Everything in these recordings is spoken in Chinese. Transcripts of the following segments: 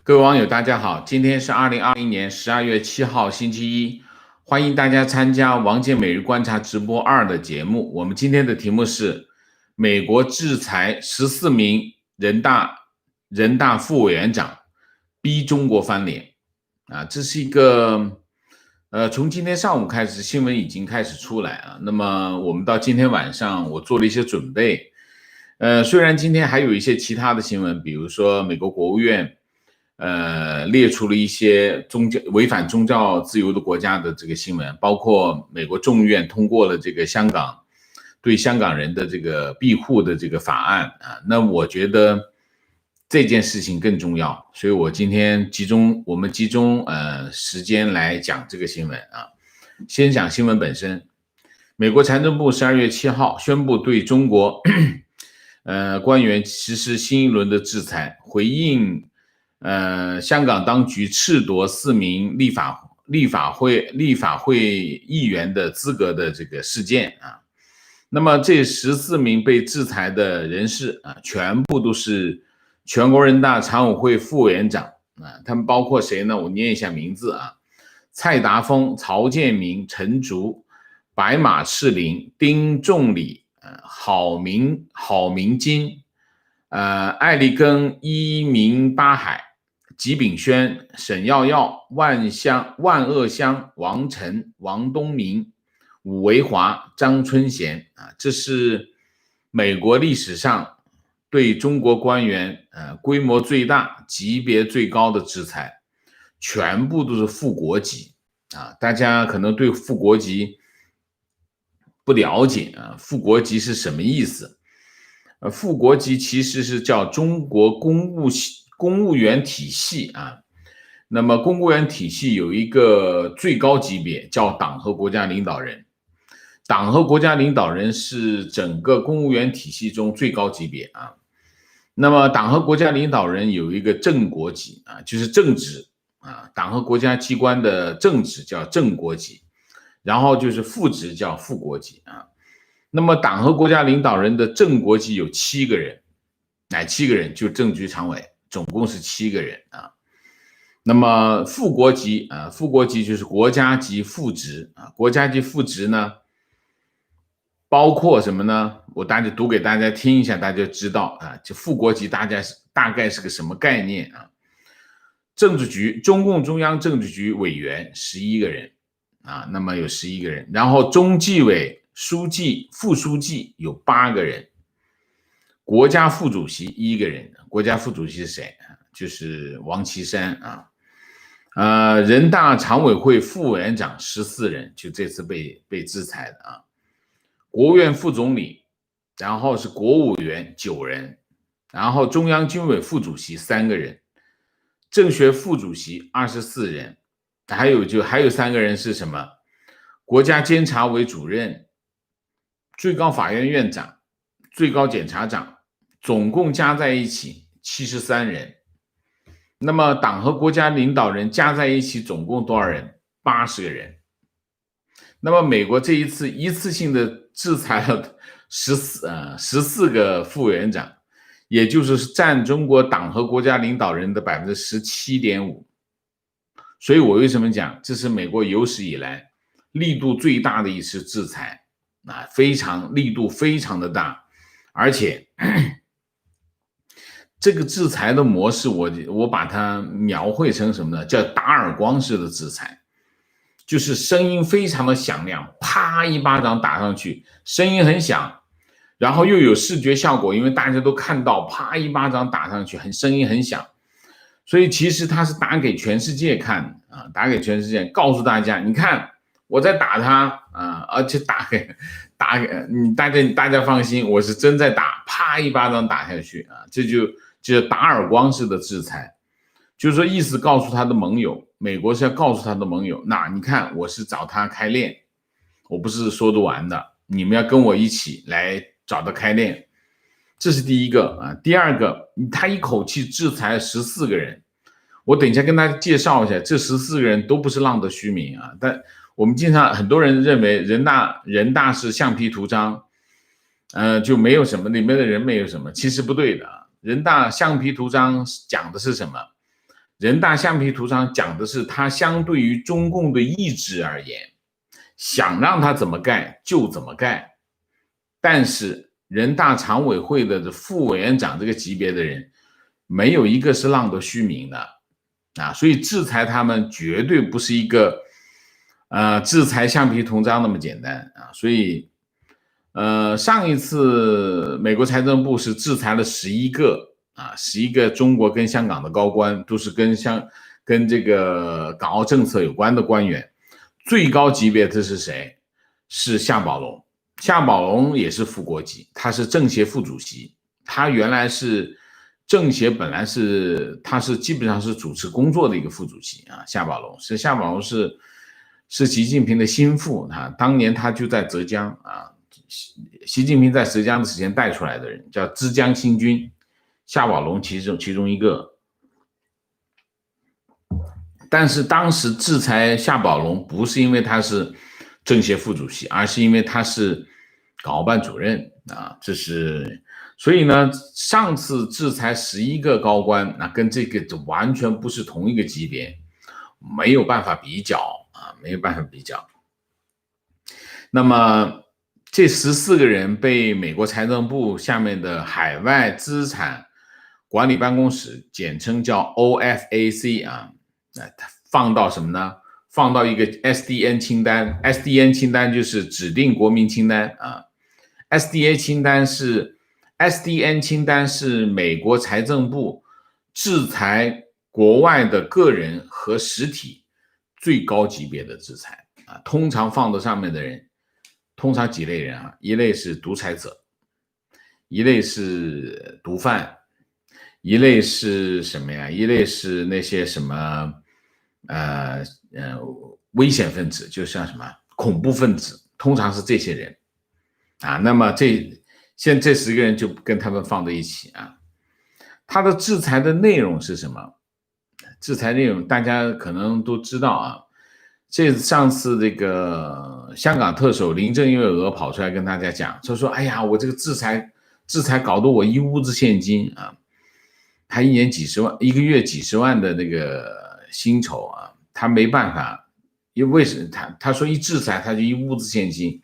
各位网友，大家好，今天是2020年12月7号，星期一，欢迎大家参加王健每日观察直播2的节目。我们今天的题目是美国制裁14名人大副委员长，逼中国翻脸啊，这是一个从今天上午开始，新闻已经开始出来啊。那么我们到今天晚上，我做了一些准备。虽然今天还有一些其他的新闻，比如说美国国务院列出了一些违反宗教自由的国家的这个新闻，包括美国众议院通过了这个对香港人的这个庇护的这个法案啊。那我觉得这件事情更重要，所以我今天我们集中时间来讲这个新闻啊。先讲新闻本身，美国财政部12月7号宣布对中国官员实施新一轮的制裁，回应香港当局褫夺4名立法会议员的资格的这个事件啊。那么这14名被制裁的人士啊，全部都是全国人大常委会副委员长啊。他们包括谁呢？我念一下名字啊：蔡达峰、曹建明、陈竹、白马赤林、丁仲礼、郝明金、艾利根、伊明巴海、吉炳轩、沈耀耀、万恶香、王晨、王东明、武维华、张春贤啊，这是美国历史上对中国官员规模最大、级别最高的制裁，全部都是副国级啊。大家可能对副国级不了解啊，副国级是什么意思？副国级其实是叫中国公务员体系啊。那么公务员体系有一个最高级别叫党和国家领导人，党和国家领导人是整个公务员体系中最高级别啊。那么党和国家领导人有一个正国级啊，就是正职啊，党和国家机关的正职叫正国级，然后就是副职叫副国级啊。那么党和国家领导人的正国级有7个人，哪7个人？就政局常委，总共是7个人啊。那么副国级就是国家级副职啊。国家级副职呢，包括什么呢？我读给大家听一下，大家就知道啊。就副国级大概是个什么概念啊？政治局，中共中央政治局委员11个人啊，那么有11个人，然后中纪委书记、副书记有8个人，国家副主席1个人。国家副主席是谁？就是王岐山啊。人大常委会副委员长14人，就这次被制裁的啊。国务院副总理，然后是国务委员9人，然后中央军委副主席3个人，政协副主席24人，还有3个人是什么？国家监察委主任、最高法院院长、最高检察长，总共加在一起73人。那么党和国家领导人加在一起总共多少人？80个人。那么美国这一次一次性的制裁了14个副委员长，也就是占中国党和国家领导人的 17.5%。所以我为什么讲这是美国有史以来力度最大的一次制裁啊，力度非常的大。而且这个制裁的模式我把它描绘成什么呢？叫打耳光式的制裁，就是声音非常的响亮，啪一巴掌打上去，声音很响，然后又有视觉效果，因为大家都看到啪一巴掌打上去，声音很响，所以其实他是打给全世界看啊，打给全世界，告诉大家，你看我在打他啊，而且打给你，大家放心，我是真在打，啪一巴掌打下去啊，这就是打耳光式的制裁，就是说意思告诉他的盟友，美国是要告诉他的盟友，那你看我是找他开练，我不是说得完的，你们要跟我一起来找他开练，这是第一个啊。第二个，他一口气制裁14个人，我等一下跟大家介绍一下，这14个人都不是浪得虚名啊。但我们经常很多人认为人大是橡皮图章，就没有什么，里面的人没有什么，其实不对的。人大橡皮图章讲的是什么？人大橡皮图章讲的是它相对于中共的意志而言，想让它怎么盖就怎么盖。但是人大常委会的副委员长这个级别的人，没有一个是浪得虚名的啊，所以制裁他们绝对不是一个制裁橡皮图章那么简单啊。所以上一次美国财政部是制裁了11个中国跟香港的高官，都是跟这个港澳政策有关的官员。最高级别的是谁？是夏宝龙。夏宝龙也是副国级，他是政协副主席。他原来是政协，本来他是基本上是主持工作的一个副主席啊。夏宝龙是习近平的心腹啊，当年他就在浙江啊。习近平在浙江的时间带出来的人叫枝江新军，夏宝龙其中一个。但是当时制裁夏宝龙不是因为他是政协副主席，而是因为他是港澳办主任啊。所以呢，上次制裁11个高官，那跟这个完全不是同一个级别，没有办法比较啊，没有办法比较。那么这14个人被美国财政部下面的海外资产管理办公室，简称叫 OFAC 啊，放到什么呢？放到一个 SDN 清单。SDN 清单就是指定国民清单啊。SDN 清单是美国财政部制裁国外的个人和实体最高级别的制裁啊。通常放到上面的人，通常几类人啊？一类是独裁者，一类是毒贩，一类是什么呀？一类是那些什么危险分子，就像什么恐怖分子，通常是这些人啊。那么现在这10个人就跟他们放在一起啊。他的制裁的内容是什么？制裁内容大家可能都知道啊。上次这个香港特首林郑月娥跑出来跟大家讲，就说：“哎呀，我这个制裁搞得我一屋子现金啊！他一年几十万，一个月几十万的那个薪酬啊，他没办法，因为什么？他说一制裁他就一屋子现金，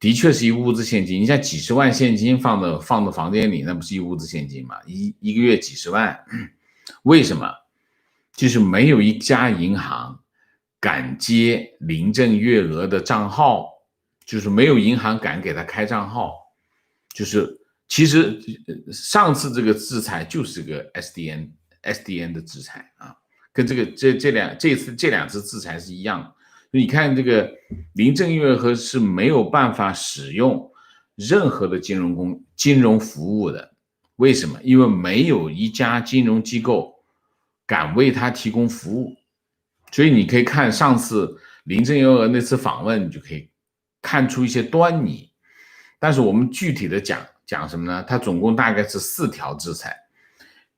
的确是一屋子现金。你像几十万现金放到房间里，那不是一屋子现金吗？一个月几十万，为什么？就是没有一家银行敢接林郑月娥的账号，就是没有银行敢给他开账号。就是其实上次这个制裁就是个 SDN 的制裁啊，跟这两次制裁是一样的。你看这个林郑月娥是没有办法使用任何的金融服务的。为什么？因为没有一家金融机构敢为他提供服务。所以你可以看上次林郑月娥那次访问，你就可以看出一些端倪。但是我们具体的讲什么呢？它总共大概是4条制裁。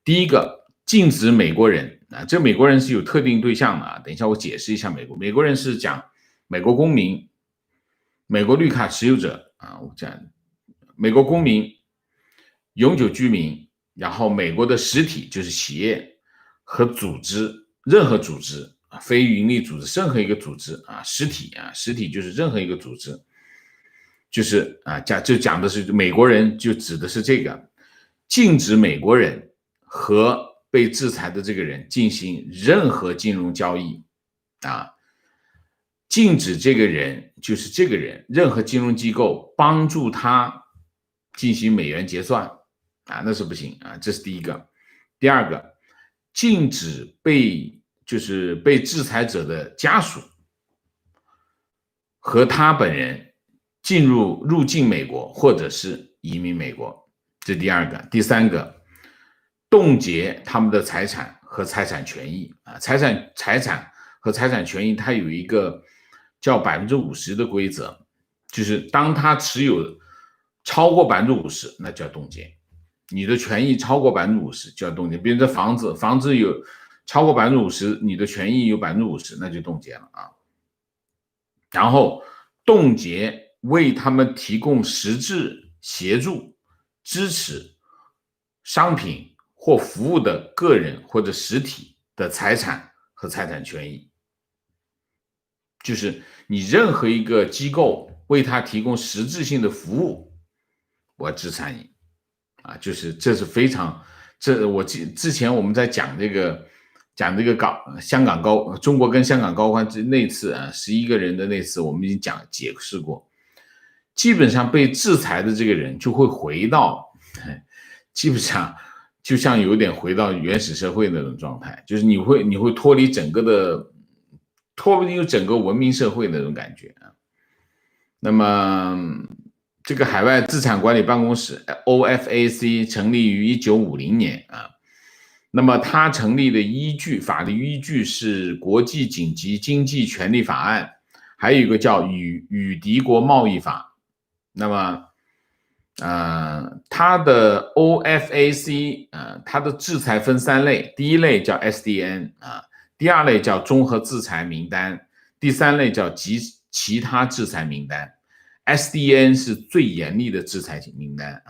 第一个，禁止美国人啊，这美国人是有特定对象的啊。等一下我解释一下美国人是讲美国公民、美国绿卡持有者啊，我讲美国公民、永久居民，然后美国的实体就是企业和组织，任何组织。非营利组织，任何一个组织啊，实体就是任何一个组织，就是就讲的是美国人，就指的是这个，禁止美国人和被制裁的这个人进行任何金融交易啊，禁止这个人就是这个人任何金融机构帮助他进行美元结算啊，那是不行啊，这是第一个。第二个，禁止被制裁者的家属和他本人入境美国或者是移民美国，这是第二个。第三个，冻结他们的财产和财产权益啊，财产和财产权益它有一个叫50%的规则，就是当他持有超过50%，那就要冻结。你的权益超过50%就要冻结。比如这房子有超过50%，你的权益有50%，那就冻结了啊。然后冻结为他们提供实质协助、支持、商品或服务的个人或者实体的财产和财产权益，就是你任何一个机构为他提供实质性的服务，我要制裁你啊，就是这是非常，我之前我们在讲这个香港中国跟香港高官那次啊11个人的那次，我们已经解释过，基本上被制裁的这个人就会回到，基本上就像有点回到原始社会那种状态，就是你会脱离整个文明社会那种感觉啊。那么这个海外资产管理办公室 OFAC 成立于1950年啊。那么它成立的法律依据是国际紧急经济权利法案，还有一个叫与敌国贸易法。那么它的 OFAC 它的制裁分3类，第一类叫 SDN 第二类叫综合制裁名单，第三类叫其他制裁名单。SDN 是最严厉的制裁名单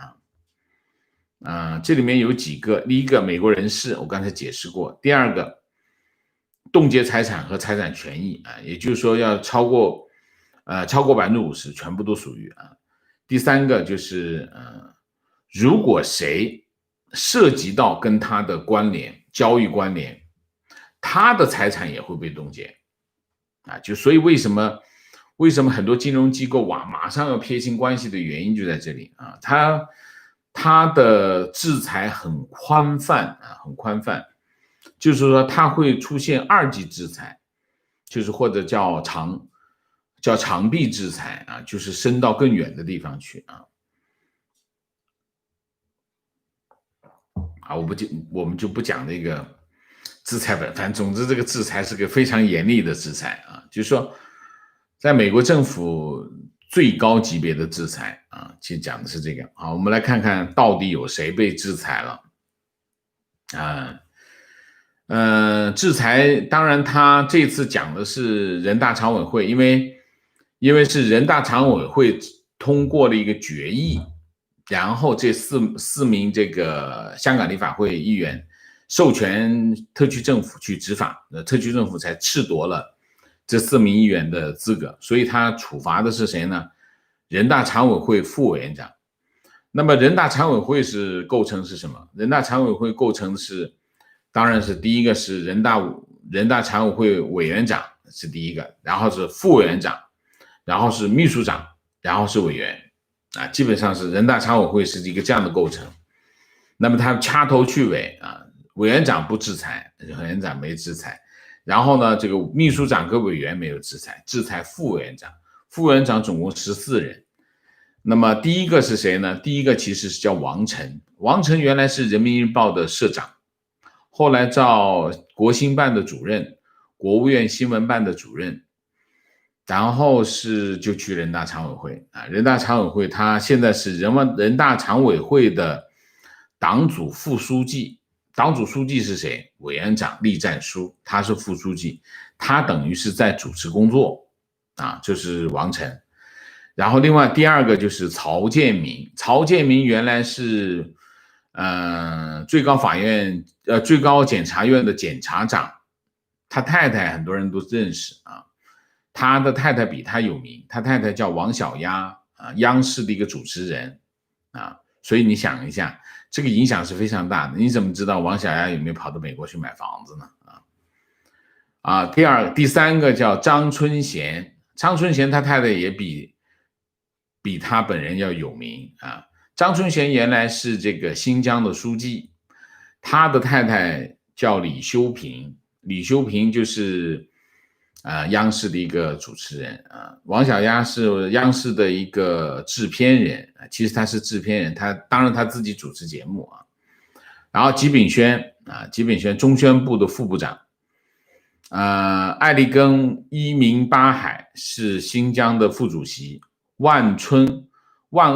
这里面有几个，第一个美国人士，我刚才解释过，第二个冻结财产和财产权益也就是说要超过50%全部都属于第三个就是如果谁涉及到跟他的交易关联，他的财产也会被冻结所以为什么很多金融机构马上要撇清关系的原因就在这里它的制裁很宽泛就是说它会出现2级制裁，就是或者叫长臂制裁就是伸到更远的地方去我们就不讲这个制裁本，反正总之这个制裁是个非常严厉的制裁就是说在美国政府最高级别的制裁其实讲的是这个。好，我们来看看到底有谁被制裁了制裁当然他这次讲的是人大常委会，因为是人大常委会通过了一个决议，然后这四名这个香港立法会议员授权特区政府去执法，特区政府才褫夺了这4名议员的资格，所以他处罚的是谁呢？人大常委会副委员长。那么人大常委会构成是什么？人大常委会构成是，当然是第一个是人大常委会委员长是第一个，然后是副委员长，然后是秘书长，然后是委员基本上是人大常委会是一个这样的构成。那么他掐头去尾委员长不制裁，委员长没制裁，然后呢这个秘书长跟委员没有制裁副委员长，副委员长总共14人。那么第一个是谁呢？第一个其实是叫王晨，王晨原来是人民日报的社长，后来照国新办的主任，国务院新闻办的主任，然后就去人大常委会人大常委会他现在是人大常委会的党组副书记，党组书记是谁？委员长栗战书，他是副书记，他等于是在主持工作就是王晨。然后另外第二个就是曹建明，曹建明原来是最高检察院的检察长，他太太很多人都认识他的太太比他有名，他太太叫王小丫央视的一个主持人所以你想一下，这个影响是非常大的。你怎么知道王小丫有没有跑到美国去买房子呢第三个叫张春贤，张春贤他太太也比他本人要有名张春贤原来是这个新疆的书记，他的太太叫李修平，李修平就是央视的一个主持人王小丫是央视的一个制片人其实他是制片人，当然他自己主持节目然后吉炳轩中宣部的副部长艾利根伊明巴海是新疆的副主席，万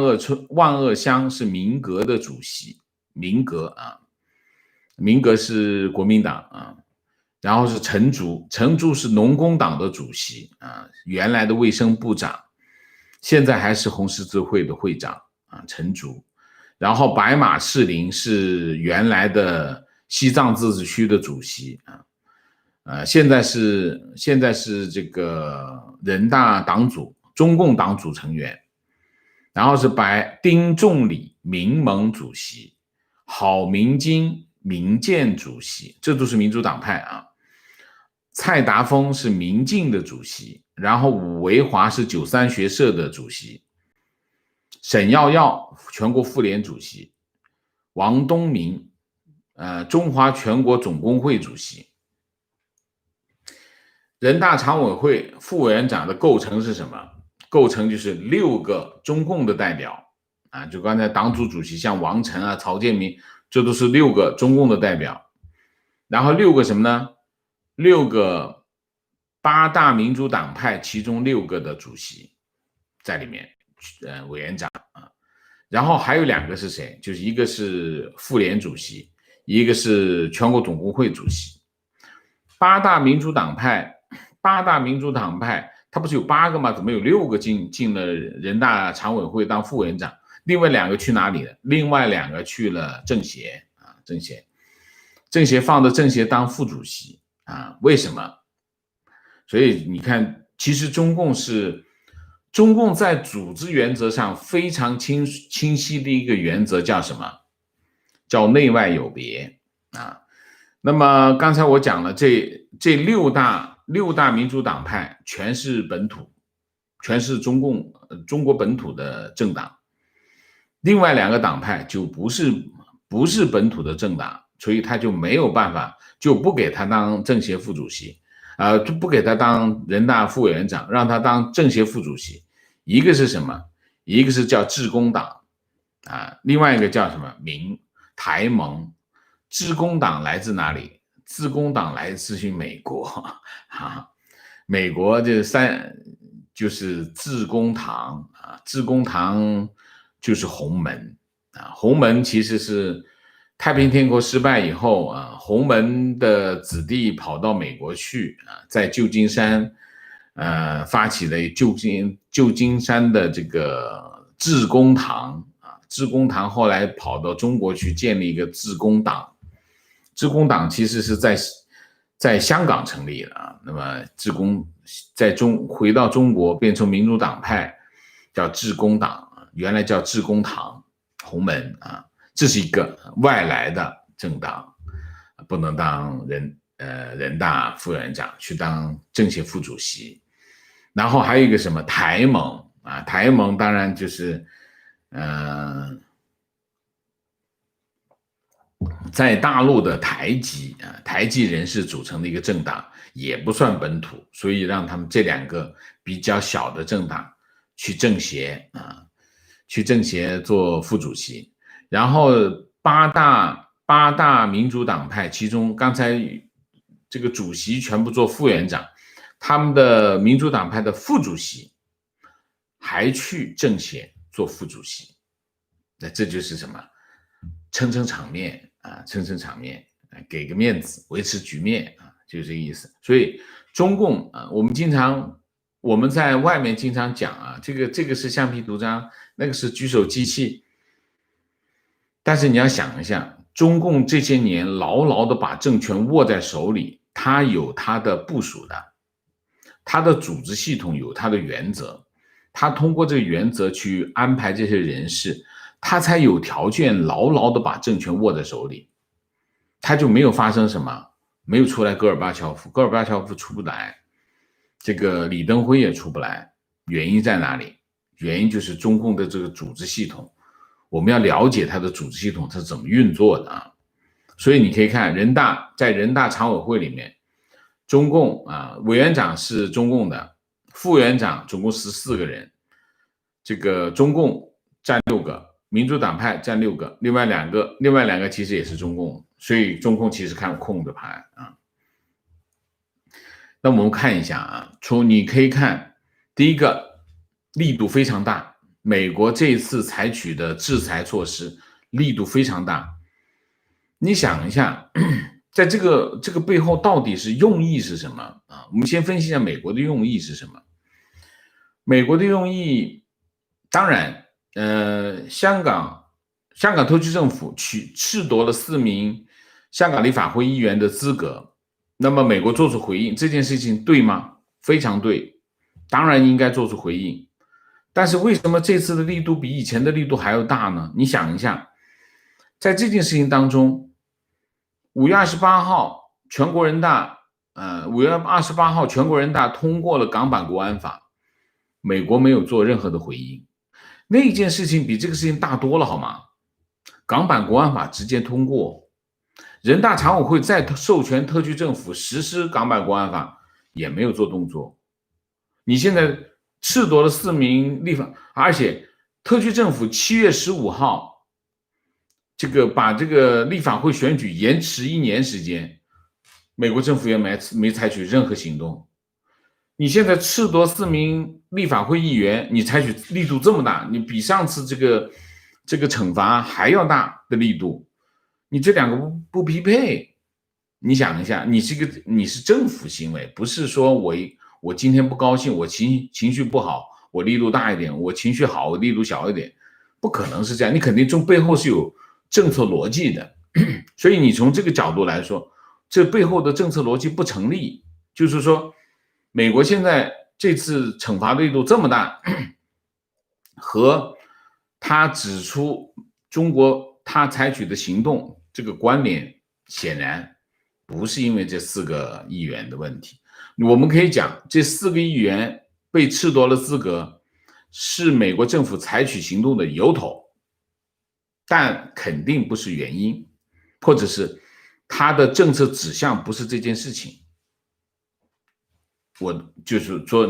恶乡是民革的主席，民革是国民党然后是陈竹是农工党的主席原来的卫生部长，现在还是红十字会的会长陈竹。然后白马士林是原来的西藏自治区的主席现在是这个人大党组中共党组成员，然后是丁仲礼民盟主席，郝明金民建主席，这都是民主党派啊。蔡达峰是民进的主席，然后伍维华是93学社的主席，沈耀耀全国妇联主席，王东明中华全国总工会主席。人大常委会副委员长的构成是什么？构成就是6个中共的代表啊，就刚才党组主席像王晨啊、曹建民，这都是6个中共的代表。然后6个什么呢？6个8大民主党派其中6个的主席在里面，委员长啊。然后还有2个是谁？就是一个是妇联主席，一个是全国总工会主席。八大民主党派，他不是有8个吗？怎么有6个进了人大常委会当副委员长？另外2个去哪里了？另外2个去了政协啊，政协放着政协当副主席啊？为什么？所以你看，其实中共在组织原则上非常清晰的一个原则叫什么？叫内外有别啊。那么刚才我讲了，这六大民主党派全是本土，全是中国本土的政党。另外2个党派就不是本土的政党，所以他就没有办法，就不给他当政协副主席，就不给他当人大副委员长，让他当政协副主席。一个是什么？一个是叫致公党啊，另外一个叫什么？台盟。致公党来自哪里？致公党来自于美国啊，美国就是致公堂啊，致公堂就是洪门啊，洪门其实是太平天国失败以后啊，洪门的子弟跑到美国去啊，在旧金山发起了旧金山的这个致公堂啊，致公堂后来跑到中国去建立一个致公党。致公党其实是在香港成立的啊，那么致公回到中国变成民主党派，叫致公党，原来叫致公堂洪门啊，这是一个外来的政党，不能当人大副委员长，去当政协副主席。然后还有一个什么台盟啊，台盟当然就是在大陆的台籍人士组成的一个政党，也不算本土，所以让他们这2个比较小的政党去政协啊，去政协做副主席。然后八大民主党派，其中刚才这个主席全部做副委员长，他们的民主党派的副主席还去政协做副主席，那这就是什么？撑场面啊，撑场面，给个面子，维持局面啊，就这个意思。所以中共啊，我们在外面经常讲啊，这个是橡皮图章，那个是举手机器。但是你要想一下，中共这些年牢牢的把政权握在手里，他有他的部署的，他的组织系统有他的原则，他通过这个原则去安排这些人事，他才有条件牢牢的把政权握在手里，他就没有发生什么，没有出来戈尔巴乔夫出不来，这个李登辉也出不来，原因在哪里？原因就是中共的这个组织系统，我们要了解他的组织系统是怎么运作的啊。所以你可以看在人大常委会里面，中共啊委员长是中共的，副委员长总共14个人，这个中共占6个。民主党派占6个，另外两个其实也是中共，所以中共其实看空的盘啊。那我们看一下啊，你可以看第一个力度非常大，美国这一次采取的制裁措施力度非常大。你想一下，在这个背后到底是用意是什么啊？我们先分析一下美国的用意是什么。美国的用意，当然。香港特区政府褫夺了4名香港立法会议员的资格，那么美国做出回应，这件事情对吗？非常对，当然应该做出回应。但是为什么这次的力度比以前的力度还要大呢？你想一下，在这件事情当中，5月28号全国人大5月28号全国人大通过了港版国安法，美国没有做任何的回应。那件事情比这个事情大多了，好吗？港版国安法直接通过，人大常委会再授权特区政府实施港版国安法，也没有做动作。你现在褫夺了4名立法，而且特区政府7月15号把这个立法会选举延迟1年时间，美国政府也没采取任何行动。你现在褫夺4名立法会议员，你采取力度这么大，你比上次这个惩罚还要大的力度，你这两个不匹配。你想一下，你是政府行为，不是说我今天不高兴，我情绪不好，我力度大一点；我情绪好，我力度小一点，不可能是这样。你肯定背后是有政策逻辑的，所以你从这个角度来说，这背后的政策逻辑不成立。就是说，美国现在这次惩罚力度这么大，和他指出中国他采取的行动这个关联，显然不是因为这4个议员的问题。我们可以讲，这4个议员被褫夺了资格，是美国政府采取行动的由头，但肯定不是原因，或者是他的政策指向不是这件事情。我就是说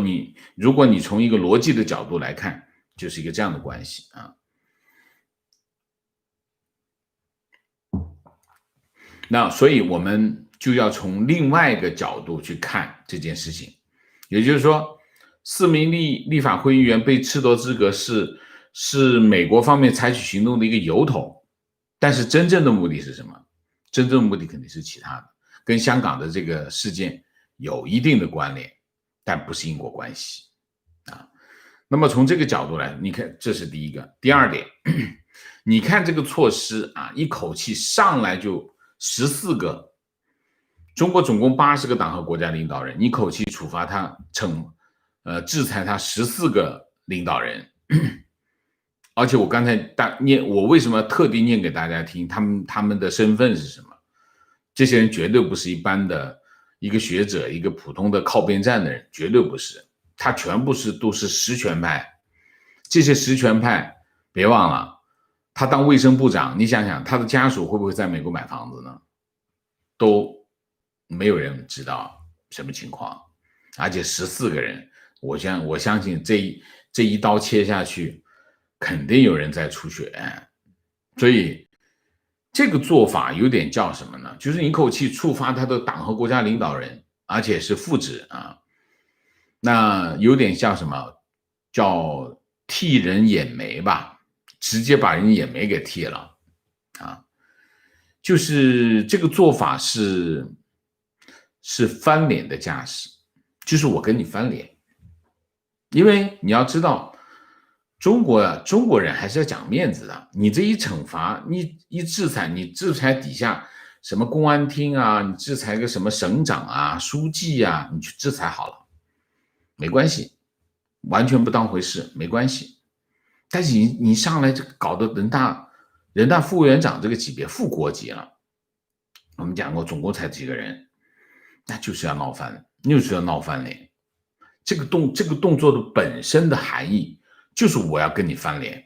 如果你从一个逻辑的角度来看，就是一个这样的关系啊。那所以我们就要从另外一个角度去看这件事情，也就是说4名立法会议员被褫夺资格是美国方面采取行动的一个由头，但是真正的目的是什么？真正的目的肯定是其他的，跟香港的这个事件有一定的关联，但不是因果关系啊。那么从这个角度来，你看这是第一个。第二点，你看这个措施啊，一口气上来就14个，中国总共80个党和国家领导人，一口气处罚他制裁他14个领导人。而且我刚才我为什么特地念给大家听他们的身份是什么？这些人绝对不是一般的一个学者，一个普通的靠边站的人，绝对不是，他全部都是实权派。这些实权派别忘了，他当卫生部长，你想想他的家属会不会在美国买房子呢？都没有人知道什么情况。而且14个人，我相信这一刀切下去，肯定有人在出血。所以这个做法有点叫什么呢？就是一口气触发他的党和国家领导人，而且是父子啊，那有点像什么叫替人眼眉吧，直接把人眼眉给剃了啊。就是这个做法是翻脸的架势，就是我跟你翻脸。因为你要知道，中国人还是要讲面子的。你这一惩罚，你一制裁，你制裁底下什么公安厅啊，你制裁个什么省长啊、书记啊，你去制裁好了，没关系，完全不当回事，没关系。但是你上来这个搞得人大副委员长这个级别，副国级了。我们讲过，总共才几个人，那就是要闹翻，就是要闹翻脸。这个动作的本身的含义就是我要跟你翻脸，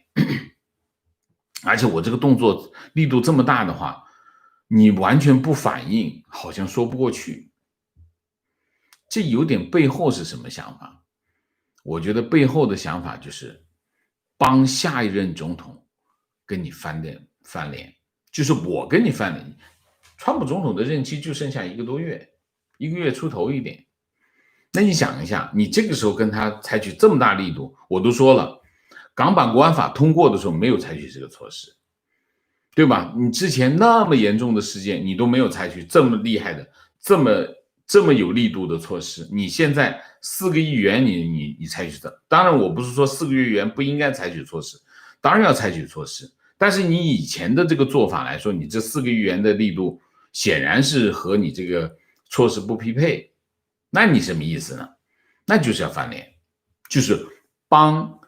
而且我这个动作力度这么大的话，你完全不反应，好像说不过去。这有点背后是什么想法？我觉得背后的想法就是帮下一任总统跟你翻脸，就是我跟你翻脸。川普总统的任期就剩下1个多月，1个月出头一点。那你想一下，你这个时候跟他采取这么大力度，我都说了，港版国安法通过的时候没有采取这个措施，对吧？你之前那么严重的事件，你都没有采取这么厉害的、这么有力度的措施。你现在4个议员，你采取的，当然我不是说4个议员不应该采取措施，当然要采取措施。但是你以前的这个做法来说，你这4个议员的力度显然是和你这个措施不匹配，那你什么意思呢？那就是要翻脸，就是帮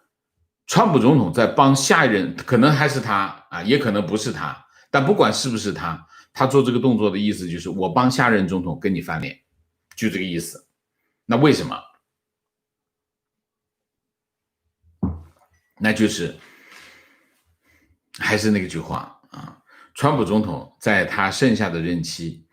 川普总统在帮下一任，可能还是他啊，也可能不是他，但不管是不是他，他做这个动作的意思就是我帮下任总统跟你翻脸，就这个意思。那为什么？那就是还是那个句话啊，川普总统在他剩下的任期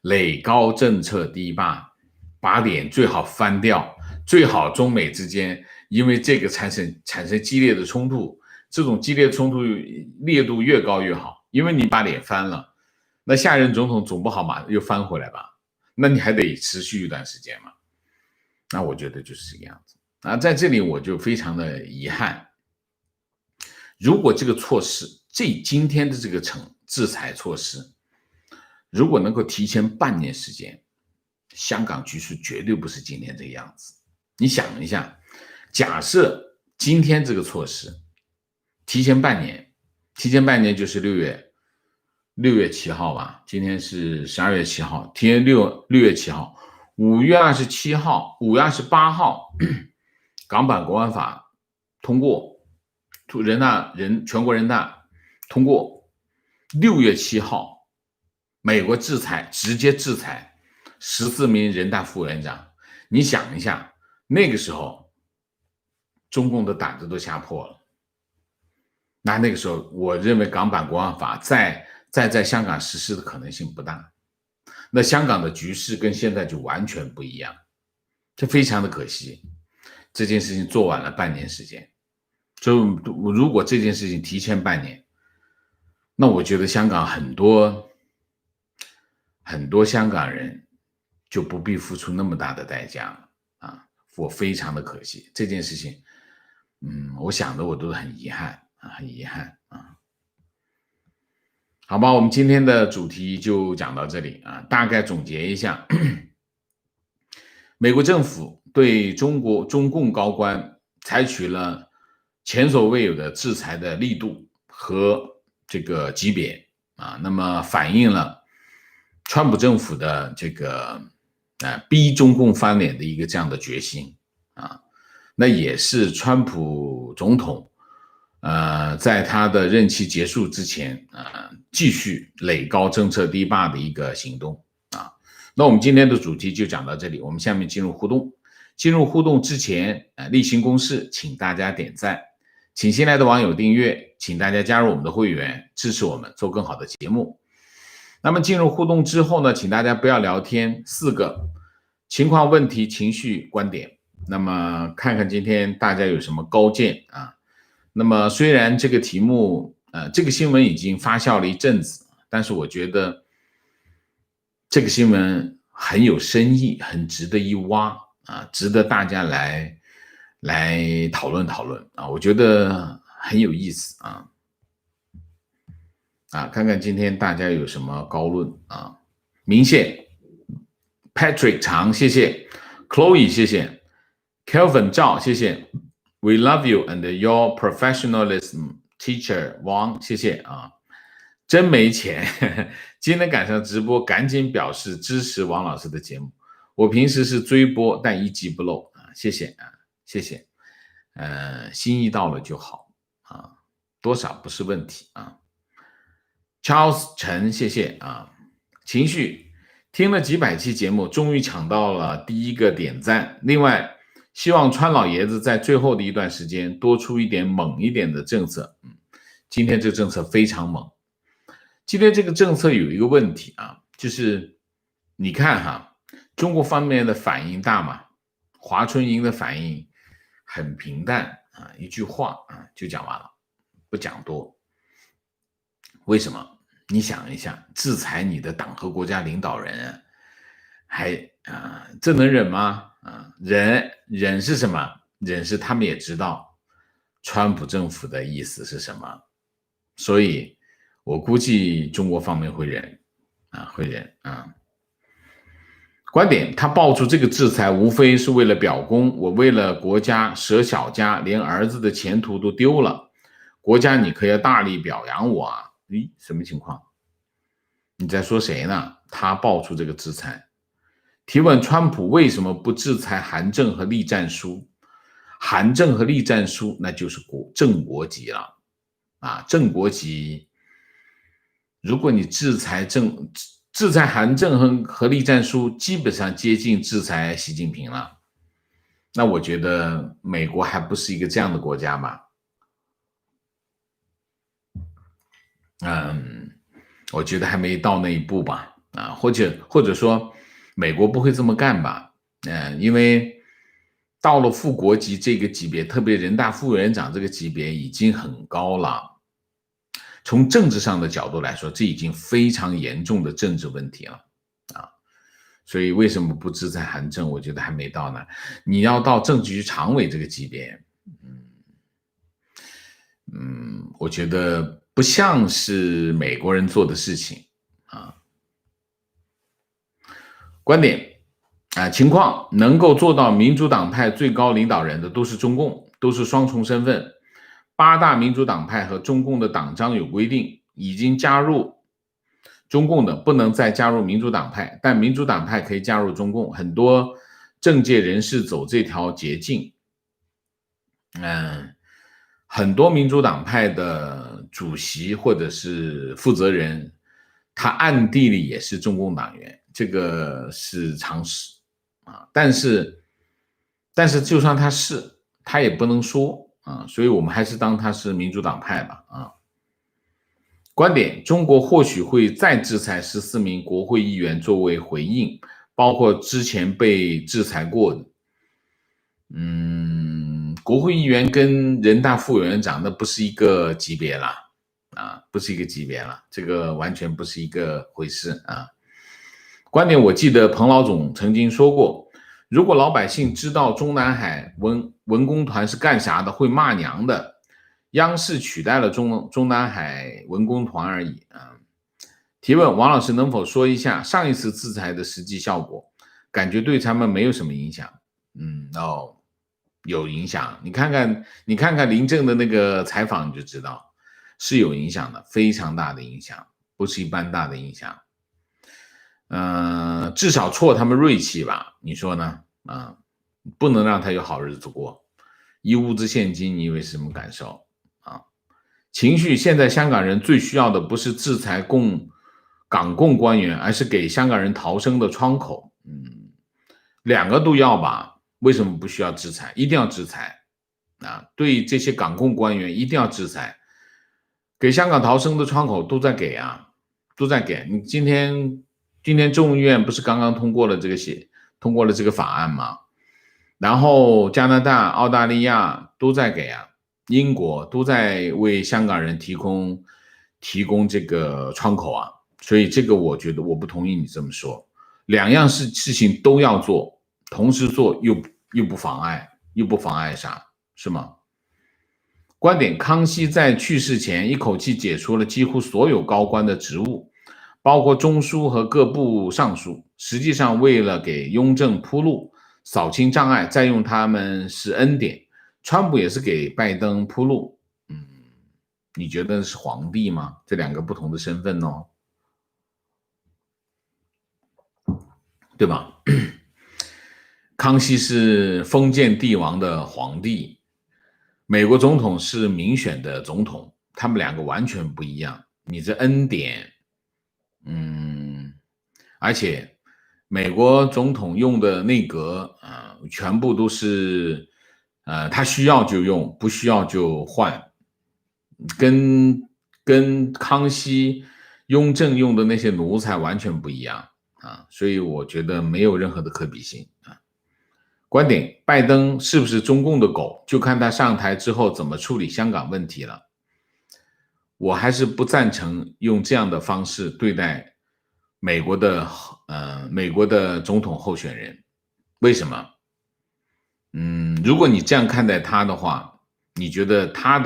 垒高政策堤坝，把脸最好翻掉，最好中美之间因为这个产生激烈的冲突，这种激烈的冲突烈度越高越好，因为你把脸翻了，那下任总统总不好马上又翻回来吧？那你还得持续一段时间嘛？那我觉得就是这个样子啊，在这里我就非常的遗憾。如果这个措施，今天的这个制裁措施，如果能够提前半年时间，香港局势绝对不是今天这个样子。你想一下，假设今天这个措施提前半年就是6月7号吧，今天是12月7号，提前6月7号，5月27号、5月28号，港版国安法通过。全国人大通过，6月7号，美国直接制裁14名人大副委员长。你想一下，那个时候中共的胆子都吓破了。那个时候，我认为港版国安法再在香港实施的可能性不大。那香港的局势跟现在就完全不一样，这非常的可惜。这件事情做晚了半年时间。就如果这件事情提前半年，那我觉得香港很多香港人就不必付出那么大的代价了啊！我非常的可惜这件事情，我想的我都很遗憾啊，很遗憾啊。好吧，我们今天的主题就讲到这里啊，大概总结一下，美国政府对中共高官采取了前所未有的制裁的力度和这个级别啊，那么反映了川普政府的这个逼中共翻脸的一个这样的决心啊，那也是川普总统在他的任期结束之前继续垒高政策堤坝的一个行动啊。那我们今天的主题就讲到这里，我们下面进入互动。进入互动之前例行公事，请大家点赞。请新来的网友订阅，请大家加入我们的会员，支持我们做更好的节目。那么进入互动之后呢，请大家不要聊天，4个情况、问题、情绪、观点。那么看看今天大家有什么高见啊？那么虽然这个题目，这个新闻已经发酵了一阵子，但是我觉得这个新闻很有深意，很值得一挖啊，值得大家来讨论讨论啊，我觉得很有意思啊。看看今天大家有什么高论啊。明谢 Patrick 长，谢谢 Chloe， 谢谢 Kelvin 赵，谢谢 We love you and your professionalism teacher 王，谢谢啊。真没钱，今天赶上直播，赶紧表示支持王老师的节目。我平时是追播，但一集不漏啊，谢谢啊，谢谢。心意到了就好啊，多少不是问题啊。Charles 陈，谢谢啊。情绪听了几百期节目，终于抢到了第一个点赞。另外，希望川老爷子在最后的一段时间多出一点猛一点的政策。今天这个政策非常猛。今天这个政策有一个问题啊，就是你看哈，中国方面的反应大嘛，华春莹的反应很平淡啊，一句话啊就讲完了，不讲多。为什么？你想一下，制裁你的党和国家领导人，这能忍吗？忍是什么？忍是他们也知道川普政府的意思是什么，所以我估计中国方面会忍啊。观点，他爆出这个制裁无非是为了表功，我为了国家舍小家，连儿子的前途都丢了，国家你可以大力表扬我啊。什么情况？你在说谁呢？他爆出这个制裁，提问：川普为什么不制裁韩正和栗战书？韩正和栗战书那就是正国级了啊，正国级。如果你制裁韩正和栗战书，基本上接近制裁习近平了。那我觉得美国还不是一个这样的国家嘛？我觉得还没到那一步吧，啊，或者说美国不会这么干吧？因为到了副国级这个级别，特别人大副委员长这个级别已经很高了。从政治上的角度来说，这已经非常严重的政治问题了啊。所以为什么不制裁韩正？我觉得还没到呢。你要到政治局常委这个级别，我觉得不像是美国人做的事情啊。观点情况能够做到民主党派最高领导人的都是中共，都是双重身份。8大民主党派和中共的党章有规定，已经加入中共的不能再加入民主党派，但民主党派可以加入中共。很多政界人士走这条捷径。很多民主党派的主席或者是负责人，他暗地里也是中共党员，这个是常识啊。但是就算他是，他也不能说啊，所以我们还是当他是民主党派吧啊。观点：中国或许会再制裁14名国会议员作为回应，包括之前被制裁过的。国会议员跟人大副委员长那不是一个级别了啊，不是一个级别了，这个完全不是一个回事啊。观点：我记得彭老总曾经说过，如果老百姓知道中南海文工团是干啥的，会骂娘的。央视取代了中南海文工团而已啊。提问：王老师能否说一下上一次制裁的实际效果？感觉对他们没有什么影响。有影响。你看看林正的那个采访，你就知道是有影响的，非常大的影响，不是一般大的影响。至少挫他们锐气吧？你说呢？不能让他有好日子过。一屋子现金，你以为是什么感受啊？情绪：现在香港人最需要的不是制裁港共官员，而是给香港人逃生的窗口。两个都要吧？为什么不需要制裁？一定要制裁啊！对这些港共官员一定要制裁，给香港逃生的窗口都在给啊，都在给。你今天众议院不是刚刚通过了这个法案吗？然后加拿大、澳大利亚都在给啊，英国都在为香港人提供这个窗口啊，所以这个我觉得我不同意你这么说，两样事情都要做。同时做又不妨碍啥，是吗？观点：康熙在去世前一口气解除了几乎所有高官的职务，包括中书和各部尚书，实际上为了给雍正铺路，扫清障碍，再用他们是恩典。川普也是给拜登铺路，你觉得是皇帝吗？这两个不同的身份哦，对吧？康熙是封建帝王的皇帝，美国总统是民选的总统，他们两个完全不一样。你这恩典，而且美国总统用的内阁全部都是他需要就用，不需要就换，跟康熙、雍正用的那些奴才完全不一样啊，所以我觉得没有任何的可比性啊。观点：拜登是不是中共的狗，就看他上台之后怎么处理香港问题了。我还是不赞成用这样的方式对待美国的总统候选人。为什么？如果你这样看待他的话，你觉得他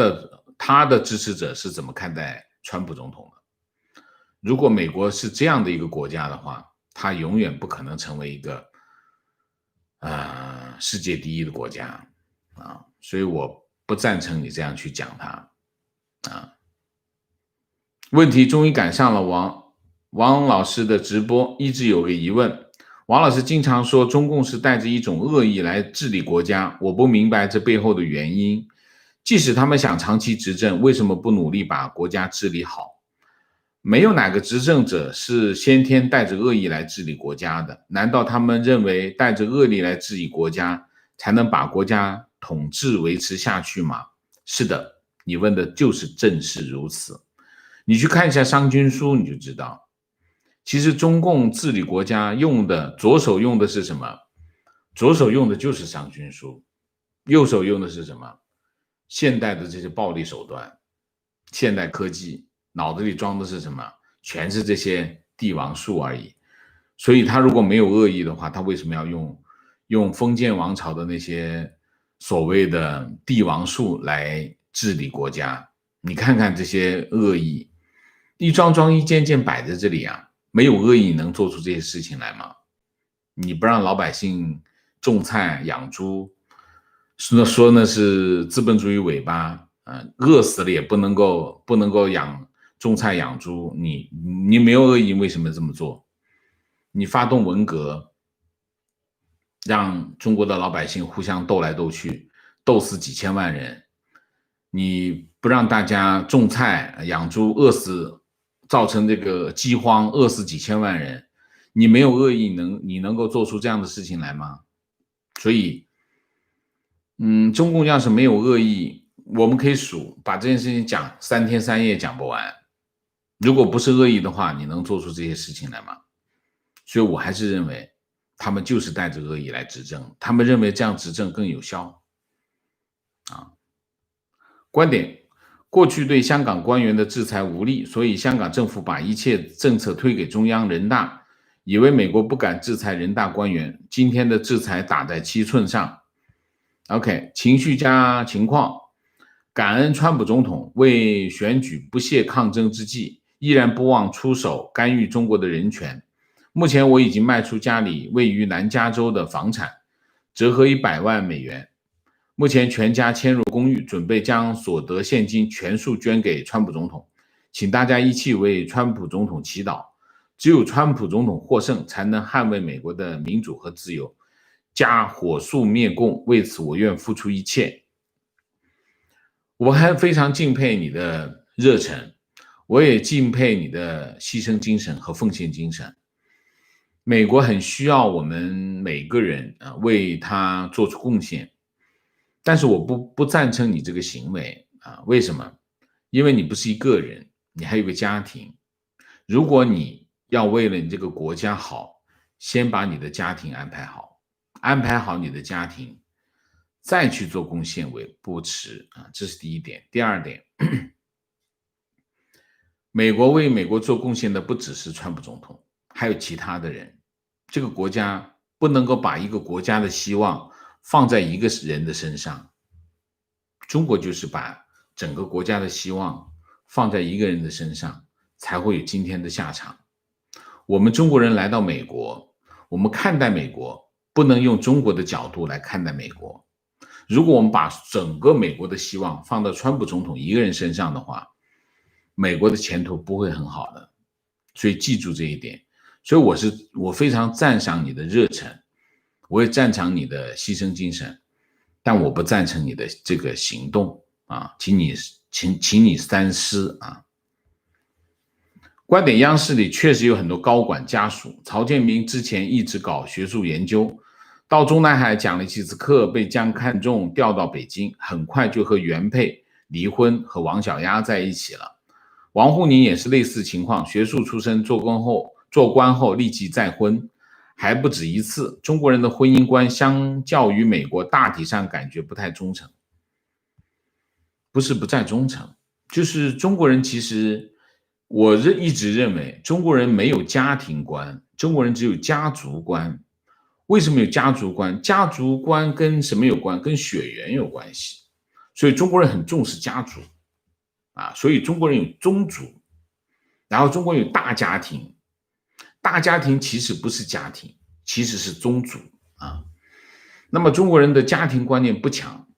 的支持者是怎么看待川普总统的？如果美国是这样的一个国家的话，他永远不可能成为一个世界第一的国家啊，所以我不赞成你这样去讲他啊。问题终于赶上了王老师的直播，一直有个疑问，王老师经常说中共是带着一种恶意来治理国家，我不明白这背后的原因。即使他们想长期执政，为什么不努力把国家治理好？没有哪个执政者是先天带着恶意来治理国家的，难道他们认为带着恶意来治理国家才能把国家统治维持下去吗？是的，你问的就是正是如此。你去看一下商君书你就知道，其实中共治理国家用的左手用的是什么？左手用的就是商君书，右手用的是什么？现代的这些暴力手段，现代科技，脑子里装的是什么？全是这些帝王术而已。所以他如果没有恶意的话，他为什么要用封建王朝的那些所谓的帝王术来治理国家？你看看这些恶意，一桩桩一件件摆在这里啊，没有恶意能做出这些事情来吗？你不让老百姓种菜养猪，说那是资本主义尾巴，饿死了也不能够种菜养猪，你没有恶意，为什么这么做？你发动文革，让中国的老百姓互相斗来斗去，斗死几千万人，你不让大家种菜养猪，饿死，造成这个饥荒，饿死几千万人，你没有恶意，你能够做出这样的事情来吗？所以中共要是没有恶意，我们可以数，把这件事情讲3天3夜讲不完。如果不是恶意的话，你能做出这些事情来吗？所以我还是认为他们就是带着恶意来执政，他们认为这样执政更有效。观点：过去对香港官员的制裁无力，所以香港政府把一切政策推给中央人大，以为美国不敢制裁人大官员。今天的制裁打在7寸上。OK， 情绪加情况。感恩川普总统为选举不懈抗争之际，依然不忘出手干预中国的人权。目前我已经卖出家里位于南加州的房产，折合100万美元。目前全家迁入公寓，准备将所得现金全数捐给川普总统。请大家一起为川普总统祈祷，只有川普总统获胜，才能捍卫美国的民主和自由。加火速灭共，为此我愿付出一切。我还非常敬佩你的热忱，我也敬佩你的牺牲精神和奉献精神。美国很需要我们每个人为他做出贡献，但是我不赞成你这个行为为什么？因为你不是一个人，你还有个家庭。如果你要为了你这个国家好，先把你的家庭安排好你的家庭，再去做贡献为不迟这是第一点。第二点，美国为美国做贡献的不只是川普总统，还有其他的人。这个国家不能够把一个国家的希望放在一个人的身上，中国就是把整个国家的希望放在一个人的身上，才会有今天的下场。我们中国人来到美国，我们看待美国不能用中国的角度来看待美国。如果我们把整个美国的希望放到川普总统一个人身上的话，美国的前途不会很好的。所以记住这一点。所以我非常赞赏你的热忱，我也赞赏你的牺牲精神，但我不赞成你的这个行动请你三思观点：央视里确实有很多高管家属，曹建明之前一直搞学术研究，到中南海讲了几次课，被江看中调到北京，很快就和原配离婚，和王小丫在一起了。王沪宁也是类似情况，学术出身，做官后立即再婚，还不止一次。中国人的婚姻观相较于美国大体上感觉不太忠诚，不是不再忠诚，就是中国人其实我一直认为中国人没有家庭观，中国人只有家族观。为什么有家族观？家族观跟什么有关？跟血缘有关系。所以中国人很重视家族所以中国人有宗族，然后中国人有大家庭。大家庭其实不是家庭，其实是宗族那么中国人的家庭观念不强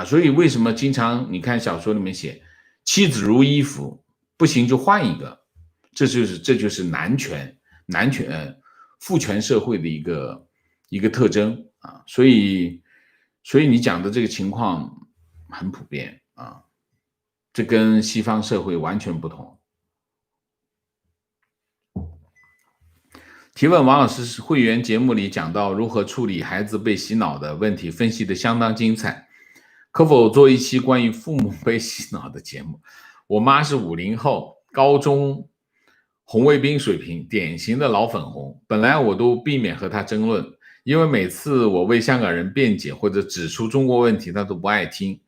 所以为什么经常你看小说里面写妻子如衣服，不行就换一个，这就是男权父权社会的一个特征啊，所以你讲的这个情况很普遍啊，这跟西方社会完全不同。提问：王老师是会员节目里讲到如何处理孩子被洗脑的问题，分析的相当精彩，可否做一期关于父母被洗脑的节目？我妈是50后，高中红卫兵水平，典型的老粉红。本来我都避免和她争论，因为每次我为香港人辩解或者指出中国问题，她都不爱听。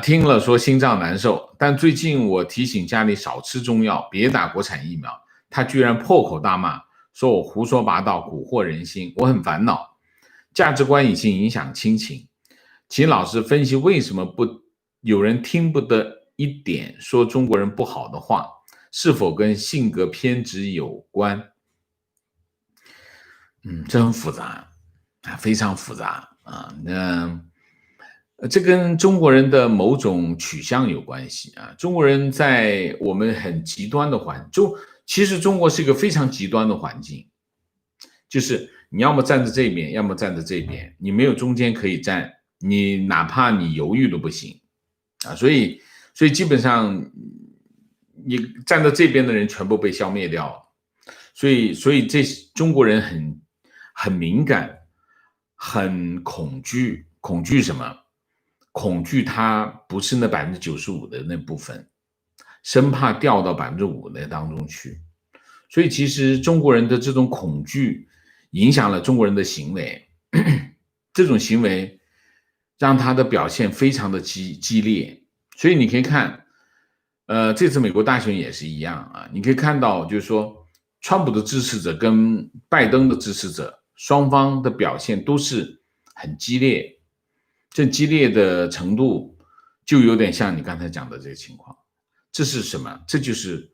听了说心脏难受。但最近我提醒家里少吃中药，别打国产疫苗，她居然破口大骂，说我胡说八道，蛊惑人心。我很烦恼，价值观已经影响亲情。请老师分析为什么有人听不得一点说中国人不好的话，是否跟性格偏执有关？这很复杂啊，非常复杂啊。这跟中国人的某种取向有关系啊。中国人在我们很极端的其实中国是一个非常极端的环境，就是你要么站在这边，要么站在这边，你没有中间可以站，你哪怕你犹豫都不行啊。所以基本上你站在这边的人全部被消灭掉了。所以这中国人很敏感，很恐惧。恐惧什么？恐惧他不是那95%的那部分，生怕掉到5%的当中去。所以其实中国人的这种恐惧影响了中国人的行为，这种行为让他的表现非常的激烈。所以你可以看这次美国大选也是一样啊，你可以看到就是说川普的支持者跟拜登的支持者双方的表现都是很激烈，这激烈的程度就有点像你刚才讲的这个情况。这是什么？这就是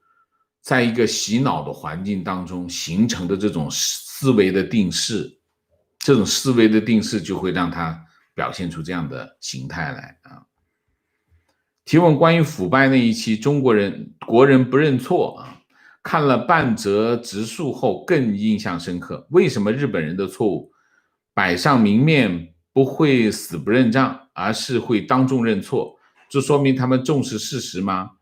在一个洗脑的环境当中形成的这种思维的定势，这种思维的定势就会让他表现出这样的形态来啊。提问：关于腐败那一期，国人不认错啊，看了半泽直树后更印象深刻。为什么日本人的错误摆上明面不会死不认账，而是会当众认错？这说明他们重视事实吗？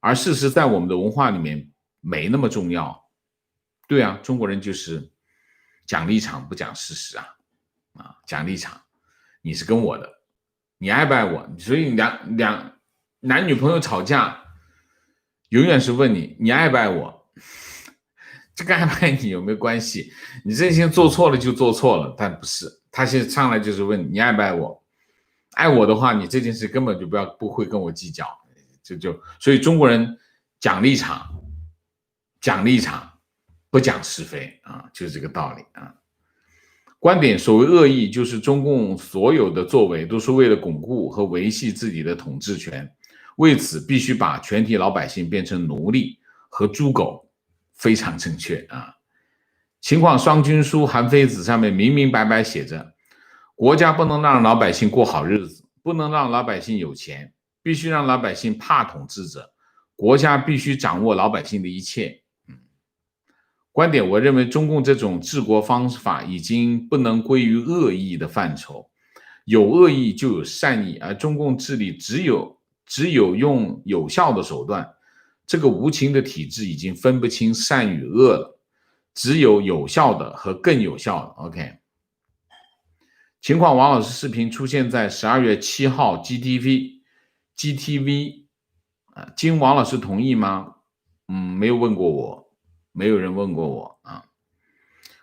而事实在我们的文化里面没那么重要。对啊，中国人就是讲立场不讲事实啊，讲立场，你是跟我的，你爱不爱我？所以男女朋友吵架，永远是问你爱不爱我？这个爱不爱你有没有关系？你这些做错了就做错了，但不是，他现在上来就是问你爱不爱我？爱我的话，你这件事根本就不会跟我计较，所以中国人讲立场，不讲是非啊，就是这个道理啊。观点：所谓恶意，就是中共所有的作为都是为了巩固和维系自己的统治权，为此必须把全体老百姓变成奴隶和猪狗，非常正确啊。情况双军书韩非子上面明明白白写着，国家不能让老百姓过好日子，不能让老百姓有钱，必须让老百姓怕统治者，国家必须掌握老百姓的一切。观点：我认为中共这种治国方法已经不能归于恶意的范畴，有恶意就有善意，而中共治理只有用有效的手段，这个无情的体制已经分不清善与恶了，只有有效的和更有效的。OK， 情况：王老师视频出现在12月7号 GTV 经王老师同意吗？没有问过我，没有人问过我啊。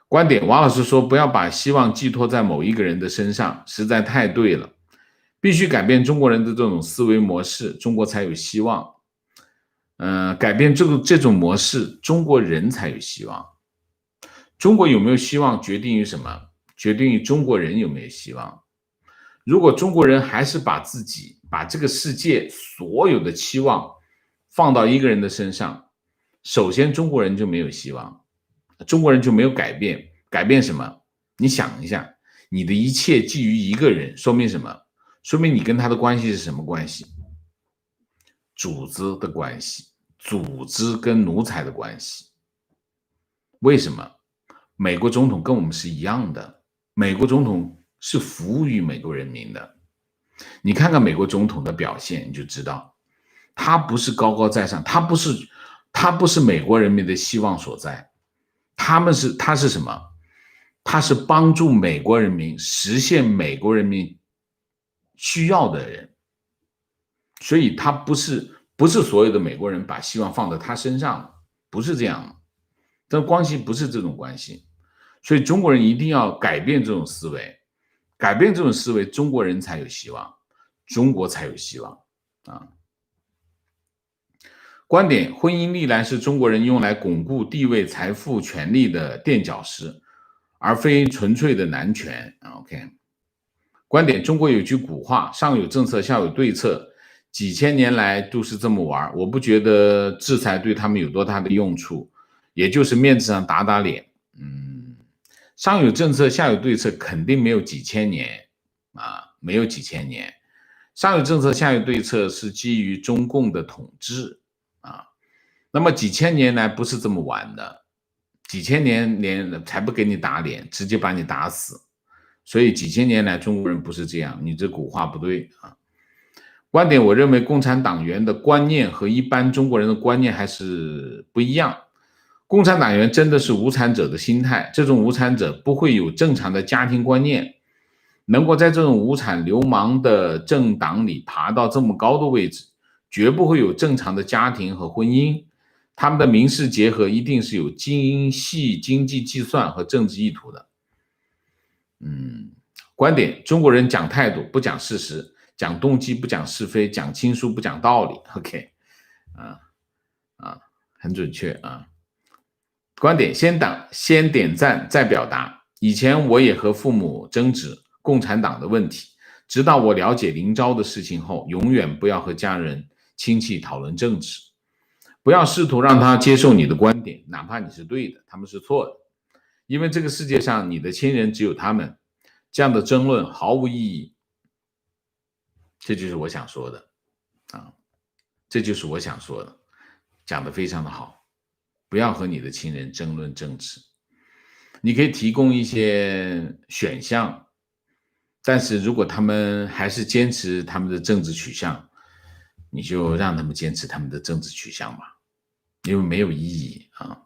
观点：王老师说不要把希望寄托在某一个人的身上，实在太对了，必须改变中国人的这种思维模式，中国才有希望。改变这种模式，中国人才有希望。中国有没有希望决定于什么？决定于中国人有没有希望。如果中国人还是把这个世界所有的期望放到一个人的身上，首先中国人就没有希望，中国人就没有改变。改变什么？你想一下，你的一切基于一个人，说明什么？说明你跟他的关系是什么关系？主子的关系，组织跟奴才的关系。为什么？美国总统跟我们是一样的，美国总统是服务于美国人民的。你看看美国总统的表现，你就知道，他不是高高在上，他不是美国人民的希望所在，他是什么？他是帮助美国人民实现美国人民需要的人，所以他不是所有的美国人把希望放在他身上，不是这样，这关系不是这种关系，所以中国人一定要改变这种思维，改变这种思维，中国人才有希望，中国才有希望啊。观点：婚姻历来是中国人用来巩固地位、财富、权力的垫脚石，而非纯粹的男权。OK。观点：中国有句古话，上有政策，下有对策，几千年来都是这么玩，我不觉得制裁对他们有多大的用处，也就是面子上打打脸。上有政策，下有对策，肯定没有几千年啊，没有几千年。上有政策，下有对策是基于中共的统治啊，那么几千年来不是这么玩的，几千年才不给你打脸，直接把你打死。所以几千年来中国人不是这样，你这古话不对啊。观点：我认为共产党员的观念和一般中国人的观念还是不一样。共产党员真的是无产者的心态，这种无产者不会有正常的家庭观念，能够在这种无产流氓的政党里爬到这么高的位置，绝不会有正常的家庭和婚姻，他们的民事结合一定是有精细经济计算和政治意图的。观点：中国人讲态度不讲事实，讲动机不讲是非，讲亲疏不讲道理。OK， 很准确啊。观点：先点赞再表达。以前我也和父母争执共产党的问题，直到我了解林昭的事情后，永远不要和家人亲戚讨论政治，不要试图让他接受你的观点，哪怕你是对的，他们是错的，因为这个世界上你的亲人只有他们，这样的争论毫无意义。这就是我想说的啊，这就是我想说的，讲得非常的好，不要和你的亲人争论政治，你可以提供一些选项，但是如果他们还是坚持他们的政治取向，你就让他们坚持他们的政治取向吧，因为没有意义啊。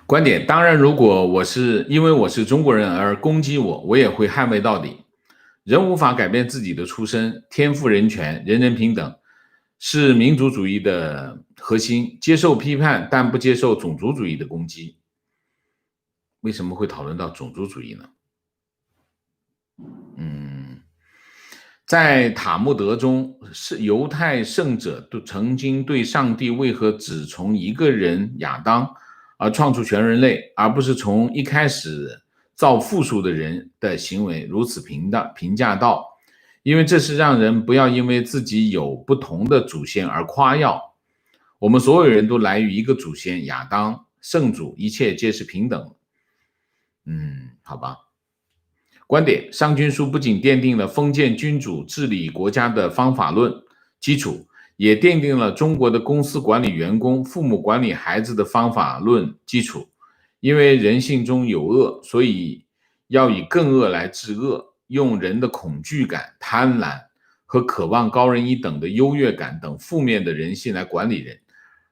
观点：当然，如果因为我是中国人而攻击我，我也会捍卫到底。人无法改变自己的出身，天赋人权，人人平等，是民族主义的核心。接受批判，但不接受种族主义的攻击。为什么会讨论到种族主义呢？在塔木德中，犹太圣者都曾经对上帝为何只从一个人亚当而创出全人类，而不是从一开始造复数的人的行为如此评价道，因为这是让人不要因为自己有不同的祖先而夸耀。我们所有人都来于一个祖先亚当，圣主，一切皆是平等。好吧。观点：商君书不仅奠定了封建君主治理国家的方法论基础，也奠定了中国的公司管理员工、父母管理孩子的方法论基础。因为人性中有恶，所以要以更恶来治恶，用人的恐惧感、贪婪和渴望高人一等的优越感等负面的人性来管理人。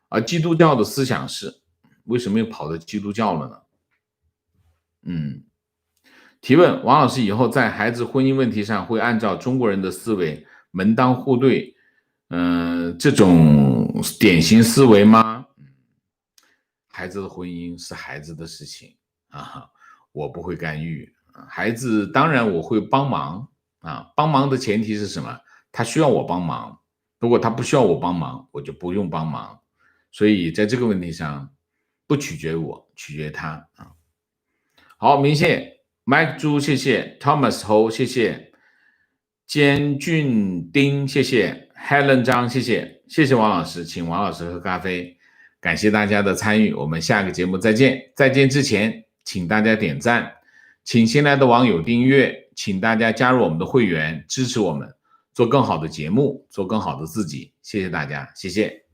而基督教的思想是，为什么又跑到基督教了呢？提问：王老师以后在孩子婚姻问题上会按照中国人的思维门当户对，这种典型思维吗？孩子的婚姻是孩子的事情啊，我不会干预。孩子当然我会帮忙啊，帮忙的前提是什么？他需要我帮忙，如果他不需要我帮忙，我就不用帮忙。所以在这个问题上，不取决我，取决他啊。好，明谢。Mike 朱，谢谢 Thomas 侯，谢谢坚俊丁，谢谢 Helen 张，谢谢王老师，请王老师喝咖啡，感谢大家的参与，我们下个节目再见。再见之前，请大家点赞，请新来的网友订阅，请大家加入我们的会员，支持我们做更好的节目，做更好的自己，谢谢大家，谢谢。